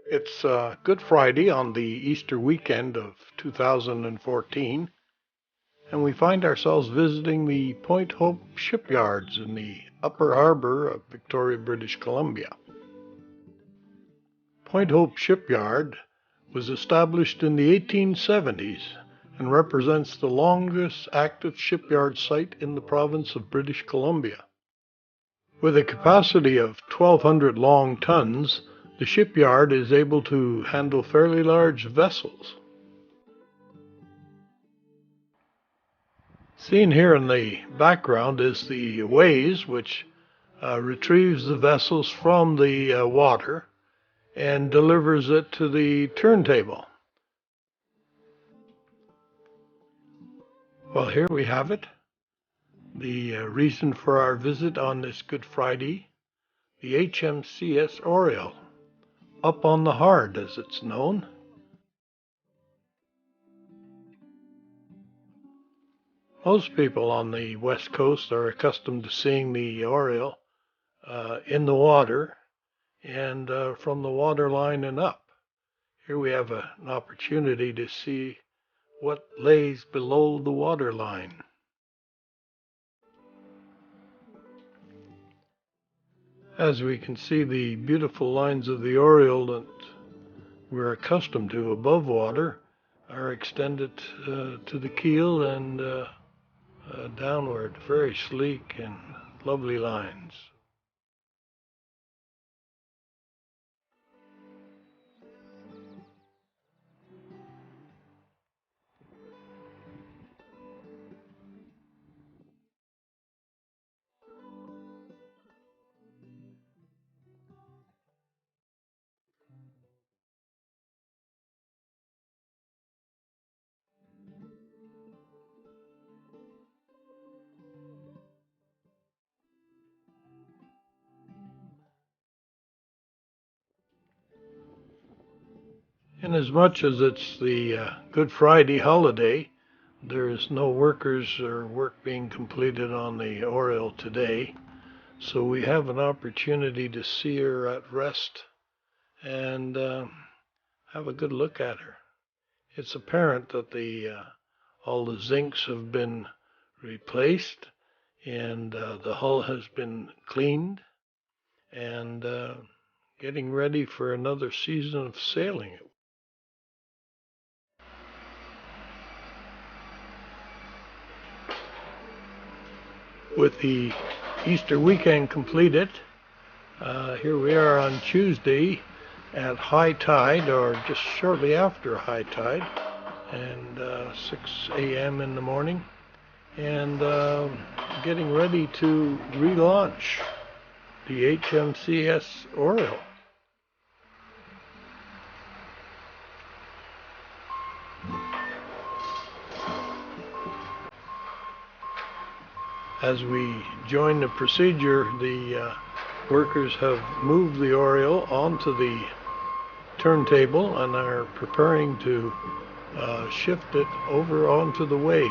It's Good Friday on the Easter weekend of 2014, and we find ourselves visiting the Point Hope shipyards in the Upper Harbor of Victoria, British Columbia. Point Hope Shipyard was established in the 1870s and represents the longest active shipyard site in the province of British Columbia. With a capacity of 1,200 long tons, the shipyard is able to handle fairly large vessels. Seen here in the background is the ways which retrieves the vessels from the water and delivers it to the turntable. Well, here we have it. The reason for our visit on this Good Friday, the HMCS Oriole, up on the hard as it's known. Most people on the west coast are accustomed to seeing the Oriole in the water and from the water line and up. Here we have an opportunity to see what lays below the water line. As we can see, the beautiful lines of the Oriole that we're accustomed to above water are extended to the keel and downward, very sleek and lovely lines. Inasmuch as it's the Good Friday holiday, there's no workers or work being completed on the Oriole today, so we have an opportunity to see her at rest and have a good look at her. It's apparent that all the zincs have been replaced and the hull has been cleaned and getting ready for another season of sailing. With the Easter weekend completed, here we are on Tuesday at high tide, or just shortly after high tide, and 6 a.m. in the morning, and getting ready to relaunch the HMCS Oriole. As we join the procedure, the workers have moved the Oriole onto the turntable and are preparing to shift it over onto the ways.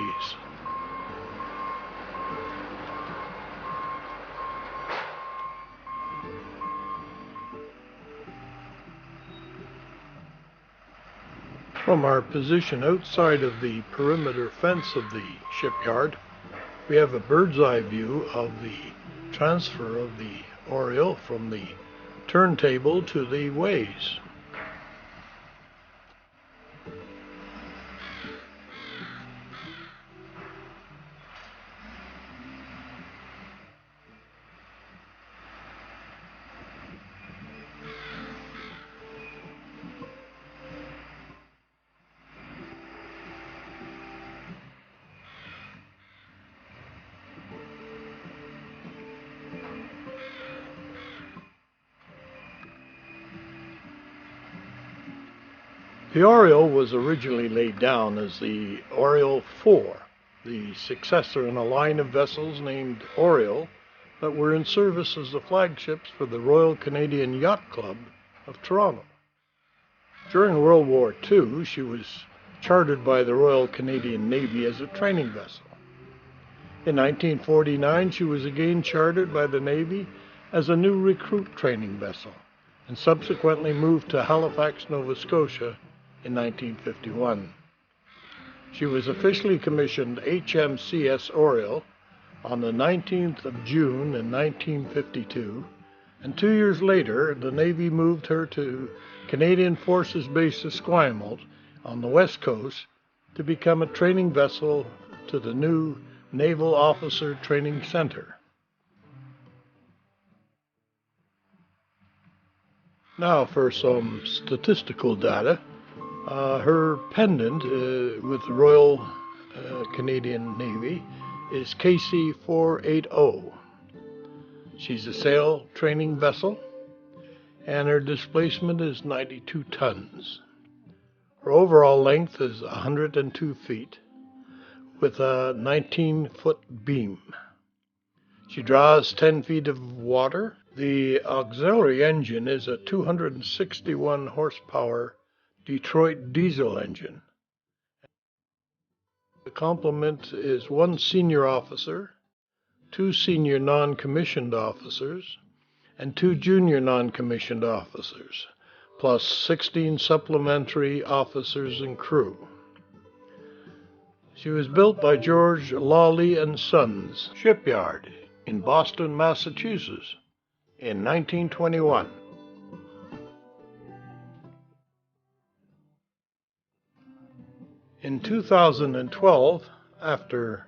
From our position outside of the perimeter fence of the shipyard, we have a bird's eye view of the transfer of the Oriole from the turntable to the ways. The Oriole was originally laid down as the Oriole 4, the successor in a line of vessels named Oriole that were in service as the flagships for the Royal Canadian Yacht Club of Toronto. During World War II, she was chartered by the Royal Canadian Navy as a training vessel. In 1949, she was again chartered by the Navy as a new recruit training vessel, and subsequently moved to Halifax, Nova Scotia in 1951. She was officially commissioned HMCS Oriole on the 19th of June in 1952, and 2 years later the Navy moved her to Canadian Forces Base Esquimalt on the west coast to become a training vessel to the new Naval Officer Training Center. Now for some statistical data. Her pendant with the Royal Canadian Navy is KC-480. She's a sail training vessel, and her displacement is 92 tons. Her overall length is 102 feet with a 19-foot beam. She draws 10 feet of water. The auxiliary engine is a 261 horsepower Detroit diesel engine. The complement is 1 senior officer, 2 senior non-commissioned officers, and 2 junior non-commissioned officers, plus 16 supplementary officers and crew. She was built by George Lawley and Sons Shipyard in Boston, Massachusetts in 1921. In 2012, after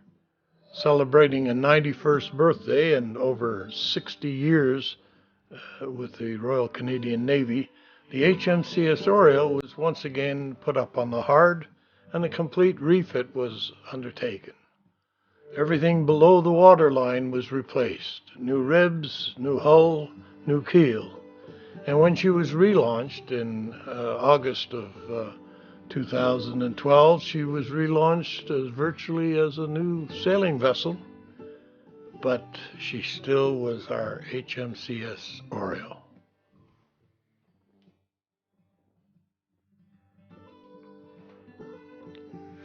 celebrating a 91st birthday and over 60 years with the Royal Canadian Navy, the HMCS Oriole was once again put up on the hard, and a complete refit was undertaken. Everything below the waterline was replaced. New ribs, new hull, new keel. And when she was relaunched in August of 2012, she was relaunched as virtually as a new sailing vessel, but she still was our HMCS Oriole.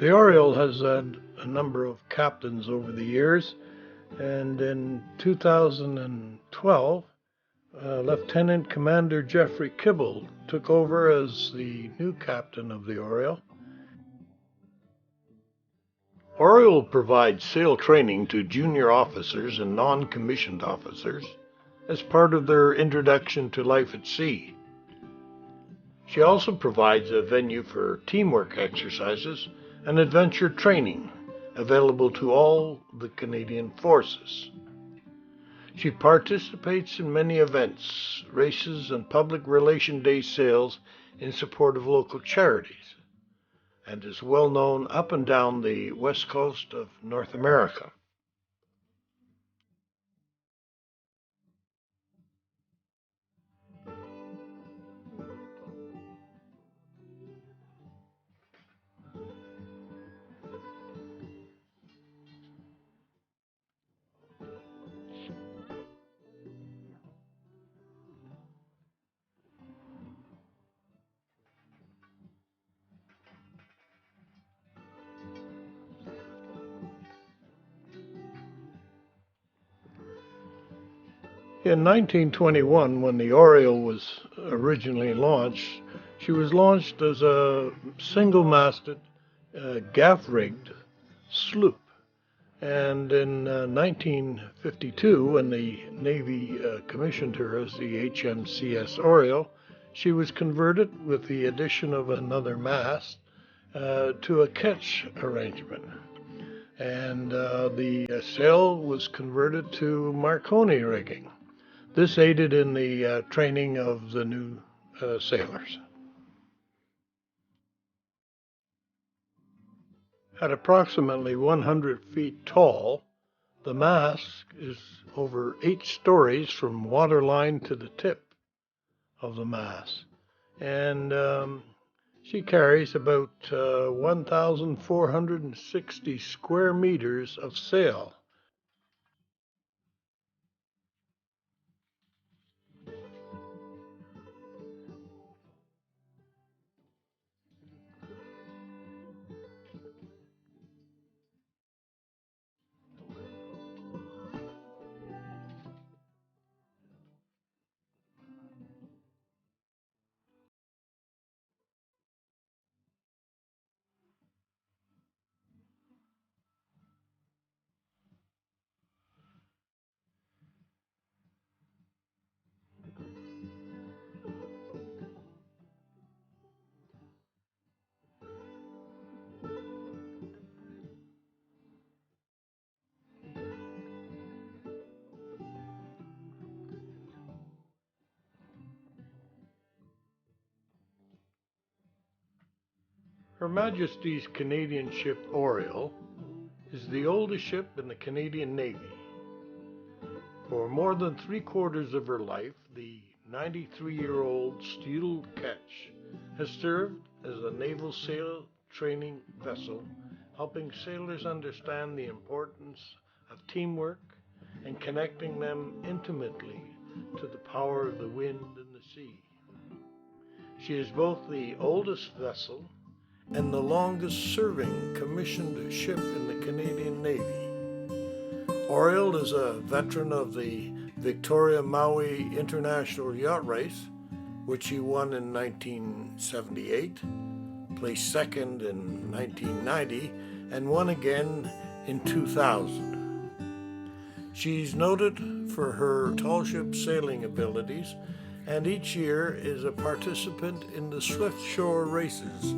The Oriole has had a number of captains over the years, and in 2012, Lieutenant Commander Jeffrey Kibble took over as the new captain of the Oriole. Oriole provides sail training to junior officers and non-commissioned officers as part of their introduction to life at sea. She also provides a venue for teamwork exercises and adventure training available to all the Canadian forces. She participates in many events, races, and public relation day sails in support of local charities, and is well known up and down the west coast of North America. In 1921, when the Oriole was originally launched, she was launched as a single-masted, gaff-rigged sloop. And in 1952, when the Navy commissioned her as the HMCS Oriole, she was converted with the addition of another mast to a ketch arrangement. And the sail was converted to Marconi rigging. This aided in the training of the new sailors. At approximately 100 feet tall, the mast is over 8 stories from waterline to the tip of the mast. And she carries about 1,460 square meters of sail. Her Majesty's Canadian ship Oriole is the oldest ship in the Canadian Navy. For more than 3/4 of her life, the 93-year-old steel ketch has served as a naval sail training vessel, helping sailors understand the importance of teamwork and connecting them intimately to the power of the wind and the sea. She is both the oldest vessel and the longest serving commissioned ship in the Canadian Navy. Oriole is a veteran of the Victoria Maui International Yacht Race, which she won in 1978, placed second in 1990, and won again in 2000. She's noted for her tall ship sailing abilities, and each year is a participant in the Swift Shore races.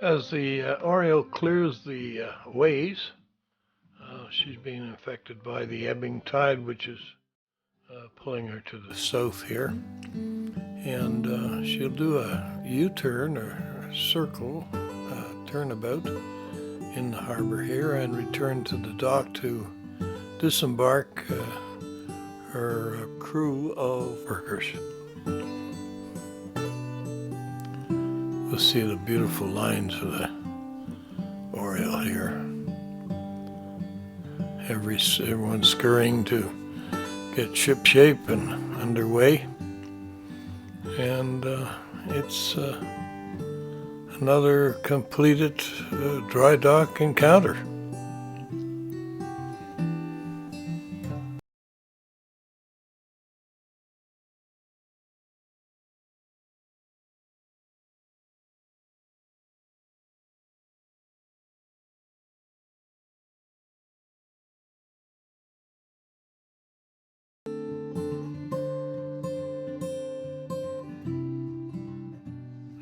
As the Oriole clears the ways, she's being affected by the ebbing tide, which is pulling her to the south here. And she'll do a U-turn or a circle, turnabout in the harbor here and return to the dock to disembark her crew of workers. We'll see the beautiful lines of the Oriole here. Everyone's scurrying to get ship shape and underway. And it's another completed dry dock encounter.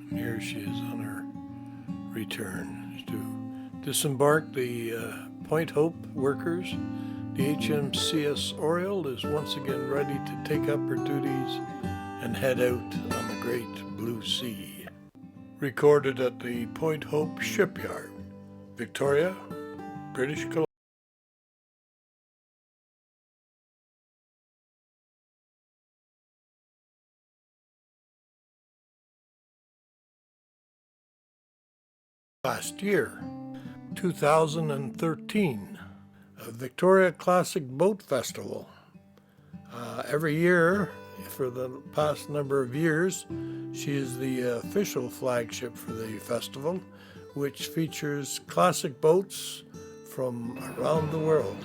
Here she is on her return to disembark the Point Hope workers. The HMCS Oriole is once again ready to take up her duties and head out on the great blue sea. Recorded at the Point Hope shipyard, Victoria, British Columbia. Last year, 2013, a Victoria Classic Boat Festival. Every year, for the past number of years, she is the official flagship for the festival, which features classic boats from around the world.